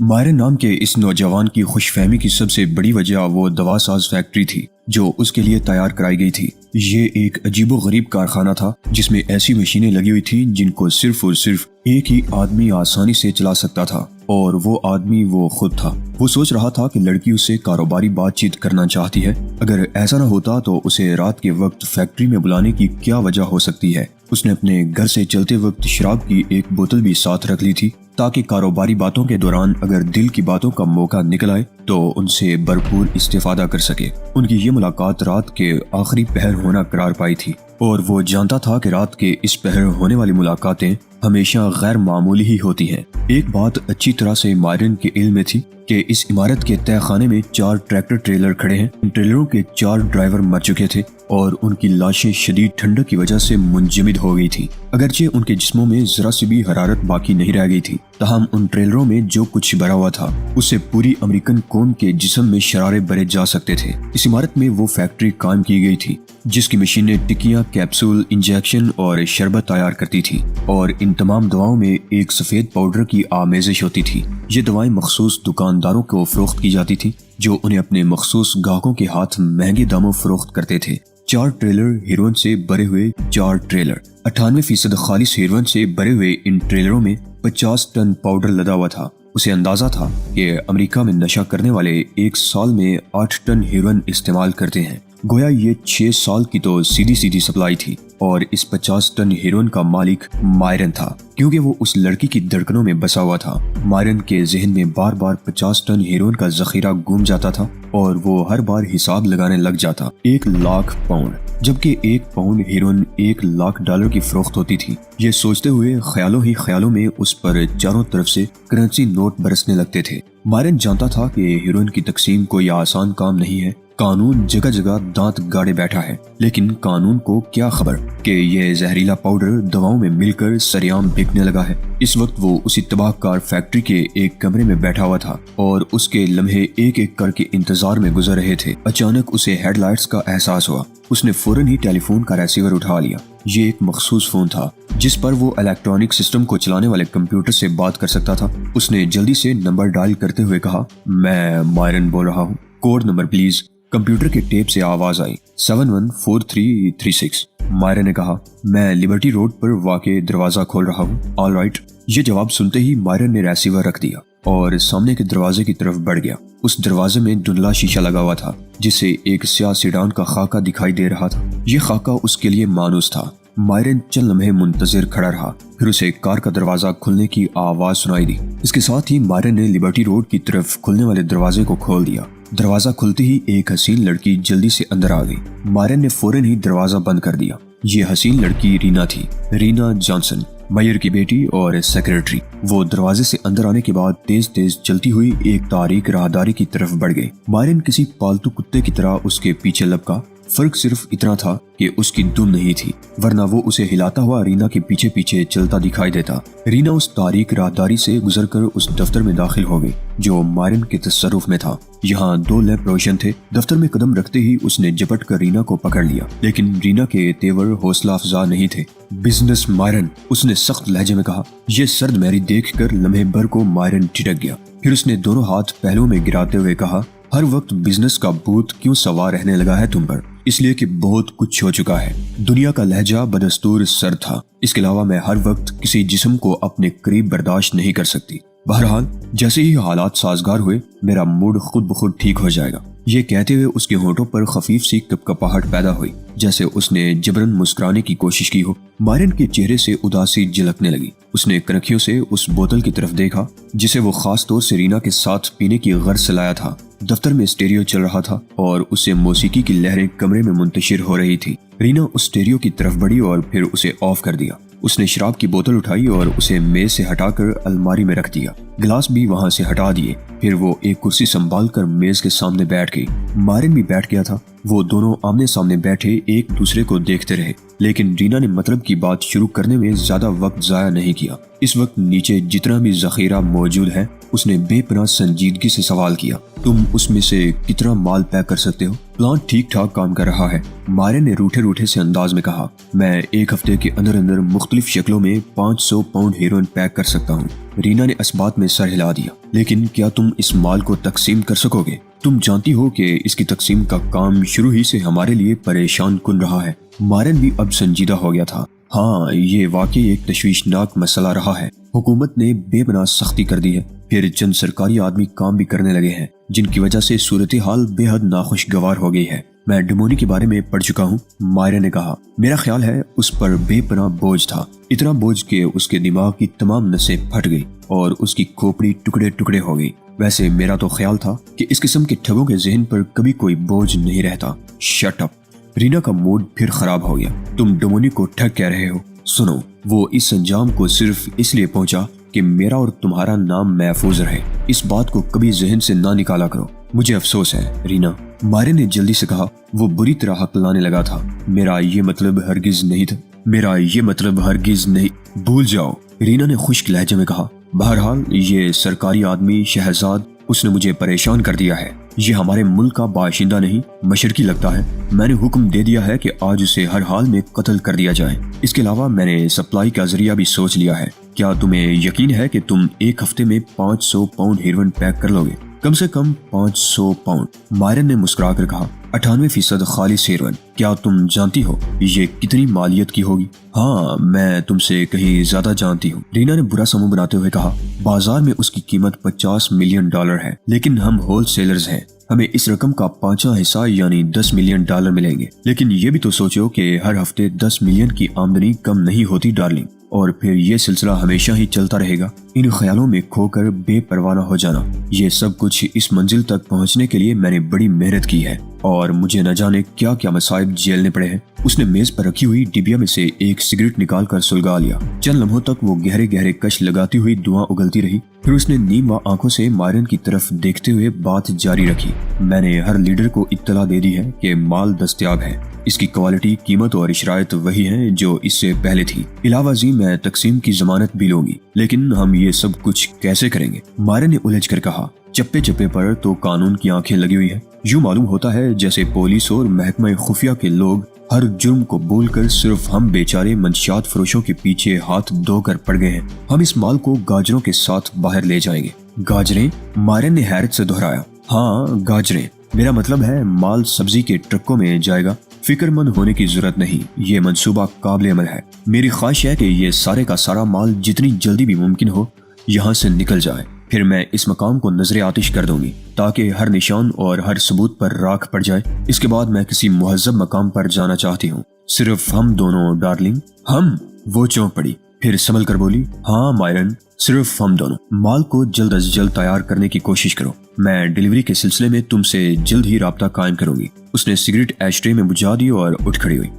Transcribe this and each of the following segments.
مائرن نام کے اس نوجوان کی خوش فہمی کی سب سے بڑی وجہ وہ دوا ساز فیکٹری تھی جو اس کے لیے تیار کرائی گئی تھی۔ یہ ایک عجیب و غریب کارخانہ تھا جس میں ایسی مشینیں لگی ہوئی تھی جن کو صرف اور صرف ایک ہی آدمی آسانی سے چلا سکتا تھا، اور وہ آدمی وہ خود تھا۔ وہ سوچ رہا تھا کہ لڑکی اسے کاروباری بات چیت کرنا چاہتی ہے۔ اگر ایسا نہ ہوتا تو اسے رات کے وقت فیکٹری میں بلانے کی کیا وجہ ہو سکتی ہے؟ اس نے اپنے گھر سے چلتے وقت شراب کی ایک بوتل بھی ساتھ رکھ لی تھی تاکہ کاروباری باتوں کے دوران اگر دل کی باتوں کا موقع نکل آئے تو ان سے بھرپور استفادہ کر سکے۔ ان کی یہ ملاقات رات کے آخری پہر ہونا قرار پائی تھی، اور وہ جانتا تھا کہ رات کے اس پہر ہونے والی ملاقاتیں ہمیشہ غیر معمولی ہی ہوتی ہیں۔ ایک بات اچھی طرح سے مائرن کے علم میں تھی کہ اس عمارت کے تہہ خانے میں 4 ٹریکٹر ٹریلر کھڑے ہیں۔ ان ٹریلروں کے 4 ڈرائیور مر چکے تھے اور ان کی لاشیں شدید ٹھنڈک کی وجہ سے منجمد ہو گئی تھی۔ اگرچہ ان کے جسموں میں ذرا سی بھی حرارت باقی نہیں رہ گئی تھی، تاہم ان ٹریلروں میں جو کچھ بھرا ہوا تھا اس سے پوری امریکن قوم کے جسم میں شرارے بھرے جا سکتے تھے۔ اس عمارت میں وہ فیکٹری قائم کی گئی تھی جس کی مشینیں ٹکیاں، کیپسول، انجیکشن اور شربت تیار کرتی تھی، اور ان تمام دواؤں میں ایک سفید پاؤڈر کی آمیزش ہوتی تھی۔ یہ دوائیں مخصوص دکانداروں کو فروخت کی جاتی تھی جو انہیں اپنے مخصوص گاہکوں کے ہاتھ مہنگے داموں فروخت کرتے تھے۔ 4 ٹریلر ہیروئن سے بھرے ہوئے 4 ٹریلر، 98% خالص ہیروئن سے بھرے ہوئے ان ٹریلروں میں 50 ٹن پاؤڈر لدا ہوا تھا۔ اسے اندازہ تھا کہ امریکہ میں نشہ کرنے والے ایک سال میں 8 ٹن ہیروئن استعمال کرتے ہیں۔ گویا یہ 6 سال کی تو سیدھی سپلائی تھی، اور اس 50 ٹن ہیروئن کا مالک مائرن تھا کیونکہ وہ اس لڑکی کی دھڑکنوں میں بسا ہوا تھا۔ مائرن کے ذہن میں بار بار 50 ٹن ہیروئن کا ذخیرہ گم جاتا تھا اور وہ ہر بار حساب لگانے لگ جاتا۔ 1,00,000 پاؤنڈ، جبکہ 1 پاؤنڈ ہیروئن $1,00,000 کی فروخت ہوتی تھی۔ یہ سوچتے ہوئے خیالوں ہی خیالوں میں اس پر چاروں طرف سے کرنسی نوٹ برسنے لگتے تھے۔ مائرن جانتا تھا کہ ہیروئن کی تقسیم کوئی آسان کام نہیں ہے۔ قانون جگہ جگہ دانت گاڑے بیٹھا ہے، لیکن قانون کو کیا خبر کہ یہ زہریلا پاؤڈر دواؤں میں مل کر سریعام بکنے لگا ہے۔ اس وقت وہ اسی تباہ کار فیکٹری کے ایک کمرے میں بیٹھا ہوا تھا اور اس کے لمحے ایک ایک کر کے انتظار میں گزر رہے تھے۔ اچانک اسے ہیڈ لائٹس کا احساس ہوا۔ اس نے فوراً ہی ٹیلی فون کا ریسیور اٹھا لیا۔ یہ ایک مخصوص فون تھا جس پر وہ الیکٹرانک سسٹم کو چلانے والے کمپیوٹر سے بات کر سکتا تھا۔ اس نے جلدی سے نمبر ڈائل کرتے ہوئے کہا، میں مائرن بول رہا ہوں، کوڈ نمبر پلیز۔ کمپیوٹر کے ٹیپ سے آواز آئی، 714336۔ مائرن نے کہا، میں لبرٹی روڈ پر واقع دروازہ کھول رہا ہوں۔ All right. یہ جواب سنتے ہی مائرن نے ریسیور رکھ دیا اور سامنے کے دروازے کی طرف بڑھ گیا۔ اس دروازے میں دھندلا شیشہ لگا ہوا تھا جس سے ایک سیاہ سیڈان کا خاکہ دکھائی دے رہا تھا۔ یہ خاکہ اس کے لیے مانوس تھا۔ مائرن چند لمحے منتظر کھڑا رہا، پھر اسے کار کا دروازہ کھلنے کی آواز سنائی دی۔ اس کے ساتھ ہی مائرن نے لبرٹی روڈ کی طرف کھلنے والے دروازے کو کھول دیا۔ دروازہ کھلتے ہی ایک حسین لڑکی جلدی سے اندر آ گئی۔ مائرن نے فوراً ہی دروازہ بند کر دیا۔ یہ حسین لڑکی رینا تھی، رینا جانسن، میئر کی بیٹی اور سیکریٹری۔ وہ دروازے سے اندر آنے کے بعد تیز تیز چلتی ہوئی ایک تاریک راہداری کی طرف بڑھ گئی۔ مائرن کسی پالتو کتے کی طرح اس کے پیچھے لپکا۔ فرق صرف اتنا تھا کہ اس کی دم نہیں تھی، ورنہ وہ اسے ہلاتا ہوا رینا کے پیچھے پیچھے چلتا دکھائی دیتا۔ رینا اس تاریک راہداری سے گزر کر اس دفتر میں داخل ہو گئی جو مائرن کے تصرف میں تھا۔ یہاں 2 لیمپ روشن تھے۔ دفتر میں قدم رکھتے ہی اس نے جپٹ کر رینا کو پکڑ لیا، لیکن رینا کے تیور حوصلہ افزا نہیں تھے۔ بزنس مائرن، اس نے سخت لہجے میں کہا۔ یہ سرد مہری دیکھ کر لمحے بھر کو مائرن ٹھٹک گیا، پھر اس نے دونوں ہاتھ پہلوؤں میں گراتے ہوئے کہا، ہر وقت بزنس کا بھوت کیوں سوار رہنے لگا ہے تم پر؟ اس لیے کہ بہت کچھ ہو چکا ہے۔ دنیا کا لہجہ بدستور سرد تھا۔ اس کے علاوہ میں ہر وقت کسی جسم کو اپنے قریب برداشت نہیں کر سکتی۔ بہرحال جیسے ہی حالات سازگار ہوئے میرا موڈ خود بخود ٹھیک ہو جائے گا۔ یہ کہتے ہوئے اس کے ہونٹوں پر خفیف سی کپکپاہٹ پیدا ہوئی، جیسے اس نے جبرن مسکرانے کی کوشش کی ہو۔ مائرن کے چہرے سے اداسی جھلکنے لگی۔ اس نے کنکھیوں سے اس بوتل کی طرف دیکھا جسے وہ خاص طور سے رینا کے ساتھ پینے کی غرض سے لایا تھا۔ دفتر میں اسٹیریو چل رہا تھا اور اسے موسیقی کی لہریں کمرے میں منتشر ہو رہی تھی۔ رینا اس اسٹیریو کی طرف بڑھی اور پھر اسے آف کر دیا۔ اس نے شراب کی بوتل اٹھائی اور اسے میز سے ہٹا کر الماری میں رکھ دیا۔ گلاس بھی وہاں سے ہٹا دیے۔ پھر وہ ایک کرسی سنبھال کر میز کے سامنے بیٹھ گئی۔ مائرن بھی بیٹھ گیا تھا۔ وہ دونوں آمنے سامنے بیٹھے ایک دوسرے کو دیکھتے رہے، لیکن رینا نے مطلب کی بات شروع کرنے میں زیادہ وقت ضائع نہیں کیا۔ اس وقت نیچے جتنا بھی ذخیرہ موجود ہے اس نے بے پناہ سنجیدگی سے سوال کیا، تم اس میں سے کتنا مال پیک کر سکتے ہو؟ پلانٹ ٹھیک ٹھاک کام کر رہا ہے، مائرن نے روٹھے روٹھے سے انداز میں کہا۔ میں ایک ہفتے کے اندر اندر مختلف شکلوں میں 500 پاؤنڈ ہیروئن پیک کر سکتا ہوں۔ رینا نے اس بات میں سر ہلا دیا۔ لیکن کیا تم اس مال کو تقسیم کر سکو گے؟ تم جانتی ہو کہ اس کی تقسیم کا کام شروع ہی سے ہمارے لیے پریشان کن رہا ہے۔ مائرن بھی اب سنجیدہ ہو گیا تھا۔ ہاں، یہ واقعی ایک تشویشناک مسئلہ رہا ہے۔ حکومت نے بے پناہ سختی کر دی ہے، پھر چند سرکاری آدمی کام بھی کرنے لگے ہیں جن کی وجہ سے صورتحال بے حد ناخوشگوار ہو گئی ہے۔ میں ڈمونی کے بارے میں پڑھ چکا ہوں، مائرن نے کہا۔ میرا خیال ہے اس پر بے پناہ بوجھ تھا، اتنا بوجھ کہ اس کے دماغ کی تمام نسیں پھٹ گئی اور اس کی کھوپڑی ٹکڑے ٹکڑے ہو گئی۔ ویسے میرا تو خیال تھا کہ اس قسم کے ٹھگوں کے ذہن پر کبھی کوئی بوجھ نہیں رہتا۔ Shut up. رینا کا موڈ پھر خراب ہو گیا۔ تم ڈمونی کو ٹھگ کہہ رہے ہو؟ سنو، وہ اس انجام کو صرف اس لیے پہنچا کہ میرا اور تمہارا نام محفوظ رہے۔ اس بات کو کبھی ذہن سے نہ نکالا کرو۔ مجھے افسوس ہے رینا، مائرن نے جلدی سے کہا۔ وہ بری طرح ہکلانے لگا تھا۔ میرا یہ مطلب ہرگز نہیں تھا، میرا یہ مطلب ہرگز نہیں، بھول جاؤ، رینا نے خشک لہجے میں کہا۔ بہرحال یہ سرکاری آدمی شہزاد، اس نے مجھے پریشان کر دیا ہے۔ یہ ہمارے ملک کا باشندہ نہیں، مشرقی لگتا ہے۔ میں نے حکم دے دیا ہے کہ آج اسے ہر حال میں قتل کر دیا جائے۔ اس کے علاوہ میں نے سپلائی کا ذریعہ بھی سوچ لیا ہے۔ کیا تمہیں یقین ہے کہ تم ایک ہفتے میں 500 پاؤنڈ ہیروئن پیک کر لو گے؟ کم سے کم 500 پاؤنڈ، مائرن نے مسکرا کر کہا۔ 98% خالص ہیروئن۔ کیا تم جانتی ہو یہ کتنی مالیت کی ہوگی؟ ہاں، میں تم سے کہیں زیادہ جانتی ہوں، رینا نے برا سا منہ بناتے ہوئے کہا۔ بازار میں اس کی قیمت $50 ملین ہے، لیکن ہم ہول سیلرز ہیں، ہمیں اس رقم کا 5واں حصہ یعنی $10 ملین ملیں گے۔ لیکن یہ بھی تو سوچو کہ ہر ہفتے 10 ملین کی آمدنی کم نہیں ہوتی ڈارلنگ، اور پھر یہ سلسلہ ہمیشہ ہی چلتا رہے گا۔ ان خیالوں میں کھو کر بے پرواہ ہو جانا، یہ سب کچھ اس منزل تک پہنچنے کے لیے میں نے بڑی محنت کی ہے اور مجھے نہ جانے کیا کیا مصائب جھیلنے پڑے ہیں۔ اس نے میز پر رکھی ہوئی ڈبیا میں سے ایک سگریٹ نکال کر سلگا لیا۔ چند لمحوں تک وہ گہرے گہرے کش لگاتی ہوئی دعا اگلتی رہی، پھر اس نے نیم آنکھوں سے مائرن کی طرف دیکھتے ہوئے بات جاری رکھی۔ میں نے ہر لیڈر کو اطلاع دے دی ہے کہ مال دستیاب ہے، اس کی کوالٹی، قیمت اور شرائط وہی ہیں جو اس سے پہلے تھی۔ علاوہ ازیں میں تقسیم کی ضمانت بھی لوں گی، لیکن ہم یہ سب کچھ کیسے کریں گے؟ مائرن نے الجھ کر کہا۔ چپے چپے پر تو قانون کی آنکھیں لگی ہوئی ہیں، یوں معلوم ہوتا ہے جیسے پولیس اور محکمہ خفیہ کے لوگ ہر جرم کو بول کر صرف ہم بیچارے منشیات فروشوں کے پیچھے ہاتھ دھو کر پڑ گئے ہیں۔ ہم اس مال کو گاجروں کے ساتھ باہر لے جائیں گے۔ گاجریں؟ مائرن نے حیرت سے دہرایا۔ ہاں، گاجریں، میرا مطلب ہے مال سبزی کے ٹرکوں میں جائے گا۔ فکر مند ہونے کی ضرورت نہیں، یہ منصوبہ قابل عمل ہے۔ میری خواہش ہے کہ یہ سارے کا سارا مال جتنی جلدی بھی ممکن ہو یہاں سے نکل جائے، پھر میں اس مقام کو نظر آتش کر دوں گی تاکہ ہر نشان اور ہر ثبوت پر راکھ پڑ جائے۔ اس کے بعد میں کسی مہذب مقام پر جانا چاہتی ہوں، صرف ہم دونوں ڈارلنگ۔ ہم؟ وہ چونک پڑی، پھر سنبھل کر بولی، ہاں مائرن، صرف ہم دونوں۔ مال کو جلد از جلد تیار کرنے کی کوشش کرو، میں ڈیلیوری کے سلسلے میں تم سے جلد ہی رابطہ قائم کروں گی۔ اس نے سگریٹ ایش ٹرے میں بجھا دی اور اٹھ کھڑی ہوئی۔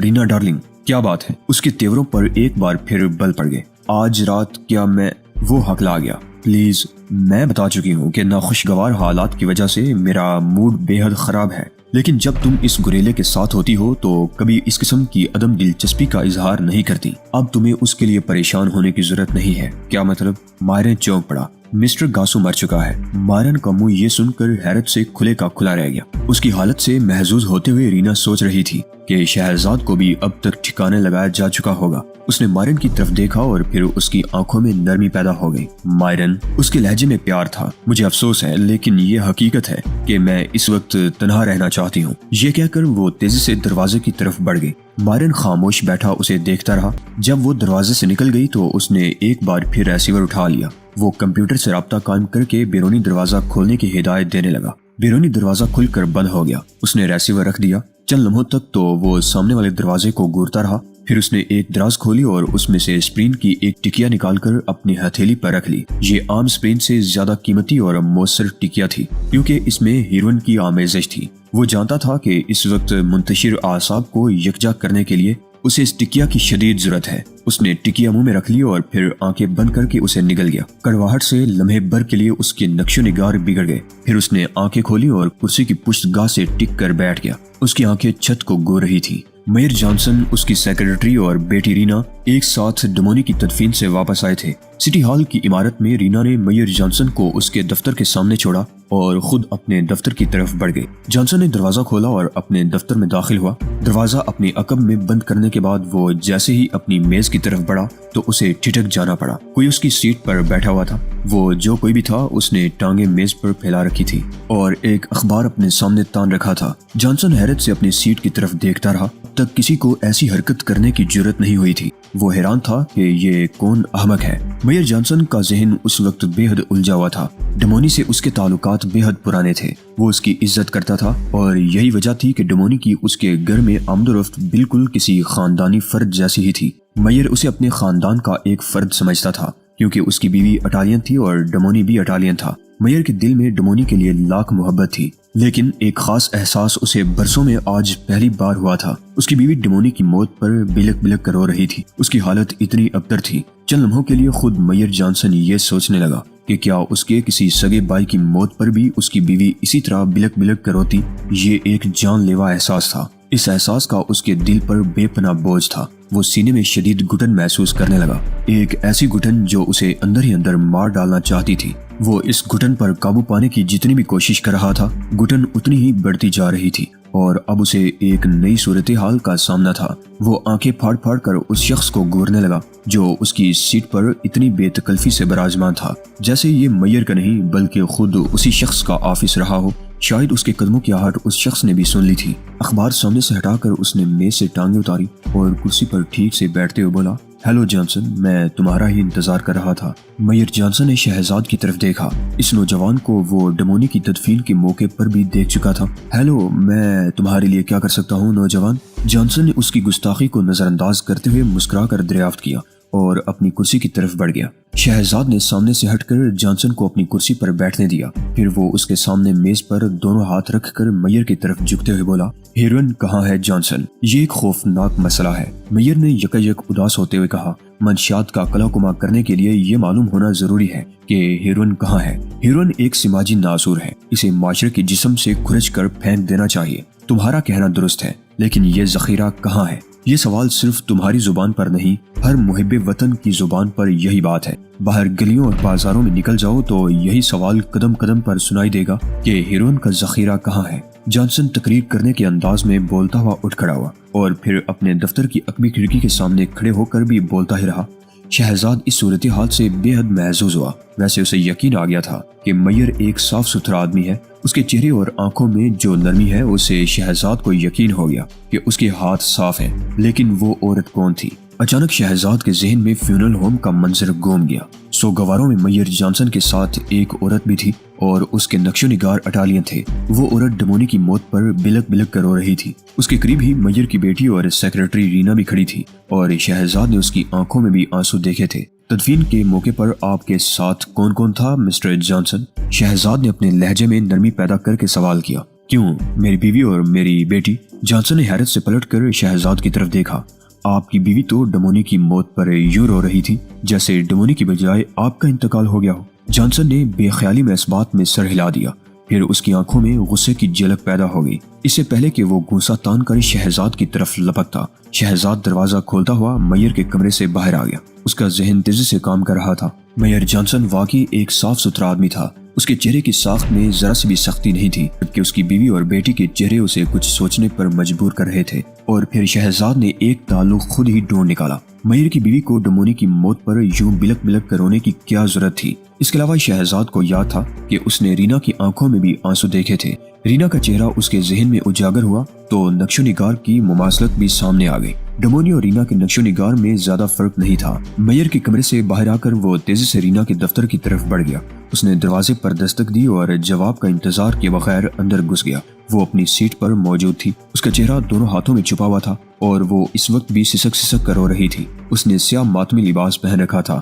رینا ڈارلنگ، کیا بات ہے؟ اس کے تیوروں پر ایک بار پھر بل پڑ گئے۔ آج رات کیا میں؟ وہ ہکلا گیا۔ پلیز، میں بتا چکی ہوں کہ ناخوشگوار حالات کی وجہ سے میرا موڈ بے حد خراب ہے، لیکن جب تم اس گریلے کے ساتھ ہوتی ہو تو کبھی اس قسم کی عدم دلچسپی کا اظہار نہیں کرتی۔ اب تمہیں اس کے لیے پریشان ہونے کی ضرورت نہیں ہے۔ کیا مطلب؟ مائرن چونک پڑا۔ مسٹر گاسو مر چکا ہے۔ مائرن کا منہ یہ سن کر حیرت سے کھلے کا کھلا رہ گیا۔ اس کی حالت سے محظوظ ہوتے ہوئے رینا سوچ رہی تھی کہ شہزاد کو بھی اب تک ٹھکانے لگایا جا چکا ہوگا۔ اس نے مائرن کی طرف دیکھا اور پھر اس کی آنکھوں میں نرمی پیدا ہو گئی۔ مائرن، اس کے لہجے میں پیار تھا۔ مجھے افسوس ہے لیکن یہ حقیقت ہے کہ میں اس وقت تنہا رہنا چاہتی ہوں۔ یہ کہہ کر وہ تیزی سے دروازے کی طرف بڑھ گئی۔ مائرن خاموش بیٹھا اسے دیکھتا رہا۔ جب وہ دروازے سے نکل گئی تو اس نے ایک بار پھر ریسیور اٹھا لیا۔ وہ کمپیوٹر سے رابطہ قائم کر کے بیرونی دروازہ کھولنے کی ہدایت دینے لگا۔ بیرونی دروازہ کھل کر بند ہو گیا۔ اس نے ریسیور رکھ دیا۔ چند لمحوں تک تو وہ سامنے والے دروازے کو گورتا رہا، پھر اس نے ایک دراز کھولی اور اس میں سے اسپرین کی ایک ٹکیا نکال کر اپنی ہتھیلی پر رکھ لی۔ یہ عام اسپرین سے زیادہ قیمتی اور مؤثر ٹکیا تھی کیونکہ اس میں ہیروئن کی آمیزش تھی۔ وہ جانتا تھا کہ اس وقت منتشر اعصاب کو یکجا کرنے کے لیے اسے اس ٹکیا کی شدید ضرورت ہے۔ اس نے ٹکیا منہ میں رکھ لی اور پھر آنکھیں بند کر کے اسے نگل گیا۔ کڑواہٹ سے لمحے بھر کے لیے اس کے نقش و نگار بگڑ گئے۔ پھر اس نے آنکھیں کھولی اور کرسی کی پشت گاہ سے ٹک کر بیٹھ گیا۔ اس کی آنکھیں چھت کو گو رہی تھی۔ میئر جانسن، اس کی سیکرٹری اور بیٹی رینا ایک ساتھ ڈمونی کی تدفین سے واپس آئے تھے۔ سٹی ہال کی عمارت میں رینا نے میئر جانسن کو اس کے دفتر کے سامنے چھوڑا اور خود اپنے دفتر کی طرف بڑھ گئی۔ جانسن نے دروازہ کھولا اور اپنے دفتر میں داخل ہوا۔ دروازہ اپنے عقب میں بند کرنے کے بعد وہ جیسے ہی اپنی میز کی طرف بڑھا تو اسے ٹھٹک جانا پڑا۔ کوئی اس کی سیٹ پر بیٹھا ہوا تھا۔ وہ جو کوئی بھی تھا اس نے ٹانگیں میز پر پھیلا رکھی تھی اور ایک اخبار اپنے سامنے تان رکھا تھا۔ جانسن حیرت سے اپنی سیٹ کی طرف دیکھتا رہا۔ اب تک کسی کو ایسی حرکت کرنے کی جرت نہیں ہوئی تھی۔ وہ حیران تھا کہ یہ کون احمق ہے۔ میئر جانسن کا ذہن اس وقت بے حد الجھا ہوا تھا۔ ڈمونی سے اس کے تعلقات بے حد پرانے تھے۔ وہ اس کی عزت کرتا تھا اور یہی وجہ تھی کہ ڈمونی کی اس کے گھر میں آمد و رفت بالکل کسی خاندانی فرد جیسی ہی تھی۔ میئر اسے اپنے خاندان کا ایک فرد سمجھتا تھا کیونکہ اس کی بیوی اٹالین تھی اور ڈمونی بھی اٹالین تھا۔ میئر کے دل میں ڈمونی کے لیے لاکھ محبت تھی، لیکن ایک خاص احساس اسے برسوں میں آج پہلی بار ہوا تھا۔ اس کی بیوی ڈمونی کی موت پر بلک بلک کر رو رہی تھی۔ اس کی حالت اتنی ابتر تھی۔ چند لمحوں کے لیے خود میئر جانسن یہ سوچنے لگا کہ کیا اس کے کسی سگے بھائی کی موت پر بھی اس کی بیوی اسی طرح بلک بلک کر روتی۔ یہ ایک جان لیوا احساس تھا۔ اس احساس کا اس کے دل پر بے پناہ بوجھ تھا۔ وہ سینے میں شدید گھٹن محسوس کرنے لگا، ایک ایسی گھٹن جو اسے اندر ہی اندر مار ڈالنا چاہتی تھی۔ وہ اس گھٹن پر قابو پانے کی جتنی بھی کوشش کر رہا تھا، گھٹن اتنی ہی بڑھتی جا رہی تھی اور اب اسے ایک نئی صورتحال کا سامنا تھا۔ وہ آنکھیں پھاڑ پھاڑ کر اس شخص کو گورنے لگا جو اس کی سیٹ پر اتنی بے تکلفی سے براجمان تھا، جیسے یہ میئر کا نہیں بلکہ خود اسی شخص کا آفس رہا ہو۔ شاید اس کے قدموں کی آہٹ اس شخص نے بھی سن لی تھی۔ اخبار سامنے سے ہٹا کر اس نے میز سے ٹانگیں اتاری اور کرسی پر ٹھیک سے بیٹھتے ہوئے بولا، ہیلو جانسن، میں تمہارا ہی انتظار کر رہا تھا۔ میئر جانسن نے شہزاد کی طرف دیکھا۔ اس نوجوان کو وہ ڈمونی کی تدفین کے موقع پر بھی دیکھ چکا تھا۔ ہیلو، میں تمہارے لیے کیا کر سکتا ہوں نوجوان؟ جانسن نے اس کی گستاخی کو نظر انداز کرتے ہوئے مسکرا کر دریافت کیا اور اپنی کرسی کی طرف بڑھ گیا۔ شہزاد نے سامنے سے ہٹ کر جانسن کو اپنی کرسی پر بیٹھنے دیا۔ پھر وہ اس کے سامنے میز پر دونوں ہاتھ رکھ کر میئر کی طرف جھکتے ہوئے بولا، ہیروئن کہاں ہے جانسن؟ یہ ایک خوفناک مسئلہ ہے۔ میئر نے یکایک اداس ہوتے ہوئے کہا، منشیات کا کلا کما کرنے کے لیے یہ معلوم ہونا ضروری ہے کہ ہیروئن کہاں ہے۔ ہیروئن ایک سماجی ناصور ہے۔ اسے معاشرے کے جسم سے کھرچ کر پھینک دینا چاہیے۔ تمہارا کہنا درست ہے، لیکن یہ ذخیرہ کہاں ہے؟ یہ سوال صرف تمہاری زبان پر نہیں، ہر محب وطن کی زبان پر یہی بات ہے۔ باہر گلیوں اور بازاروں میں نکل جاؤ تو یہی سوال قدم قدم پر سنائی دے گا کہ ہیروئن کا ذخیرہ کہاں ہے۔ جانسن تقریر کرنے کے انداز میں بولتا ہوا اٹھ کھڑا ہوا اور پھر اپنے دفتر کی عقبی کھڑکی کے سامنے کھڑے ہو کر بھی بولتا ہی رہا۔ شہزاد اس صورتحال سے بے حد محظوظ ہوا۔ ویسے اسے یقین آ گیا تھا کہ میئر ایک صاف ستھرا آدمی ہے۔ اس کے چہرے اور آنکھوں میں جو نرمی ہے، اسے شہزاد کو یقین ہو گیا کہ اس کے ہاتھ صاف ہیں۔ لیکن وہ عورت کون تھی؟ اچانک شہزاد کے ذہن میں فیونرل ہوم کا منظر گھوم گیا۔ سوگواروں میں میئر جانسن کے ساتھ ایک عورت بھی تھی اور اس کے نقش و نگار اٹالین تھے۔ وہ عورت ڈمونی کی موت پر بلک بلک کر رو رہی تھی۔ اس کے قریب ہی میئر کی بیٹی اور سیکرٹری رینا بھی کھڑی تھی اور شہزاد نے اس کی آنکھوں میں بھی آنسو دیکھے تھے۔ تدفین کے موقع پر آپ کے ساتھ کون کون تھا مسٹر جانسن؟ شہزاد نے اپنے لہجے میں نرمی پیدا کر کے سوال کیا۔ کیوں، میری بیوی اور میری بیٹی؟ جانسن نے حیرت سے پلٹ کر شہزاد کی طرف دیکھا۔ آپ کی بیوی تو ڈمونی کی موت پر یوں رو رہی تھی جیسے ڈمونی کی بجائے آپ کا انتقال ہو گیا ہو۔ جانسن نے بے خیالی میں اس بات میں سر ہلا دیا۔ پھر اس کی آنکھوں میں غصے کی جھلک پیدا ہو گئی۔ اس سے پہلے کہ وہ گھونسا تان کر شہزاد کی طرف لپکتا، شہزاد دروازہ کھولتا ہوا میئر کے کمرے سے باہر آ گیا۔ اس کا ذہن تیزی سے کام کر رہا تھا۔ میئر جانسن واقعی ایک صاف ستھرا آدمی تھا۔ اس کے چہرے کی ساخت میں ذرا سی بھی سختی نہیں تھی، جبکہ اس کی بیوی اور بیٹی کے چہرے اسے کچھ سوچنے پر مجبور کر رہے تھے۔ اور پھر شہزاد نے ایک تعلق خود ہی ڈھونڈ نکالا۔ میئر کی بیوی کو ڈمونی کی موت پر یوں بلک بلک کر رونے کی کیا ضرورت تھی؟ اس کے علاوہ شہزاد کو یاد تھا کہ اس نے رینا کی آنکھوں میں بھی آنسو دیکھے تھے۔ رینا کا چہرہ اس کے ذہن میں اجاگر ہوا تو نقش و نگار کی مماثلت بھی سامنے آ گئی۔ ڈمونی اور رینا کے نقش و نگار میں زیادہ فرق نہیں تھا۔ میئر کے کمرے سے باہر آ کر وہ تیزی سے رینا کے دفتر کی طرف بڑھ گیا۔ اس نے دروازے پر دستک دی اور جواب کا انتظار کیے بغیر اندر گھس گیا۔ وہ اپنی سیٹ پر موجود تھی۔ اس کا چہرہ دونوں ہاتھوں میں چھپا ہوا تھا اور وہ اس وقت بھی سسک سسک کر رو رہی تھی۔ اس نے سیاہ ماتمی لباس پہن رکھا تھا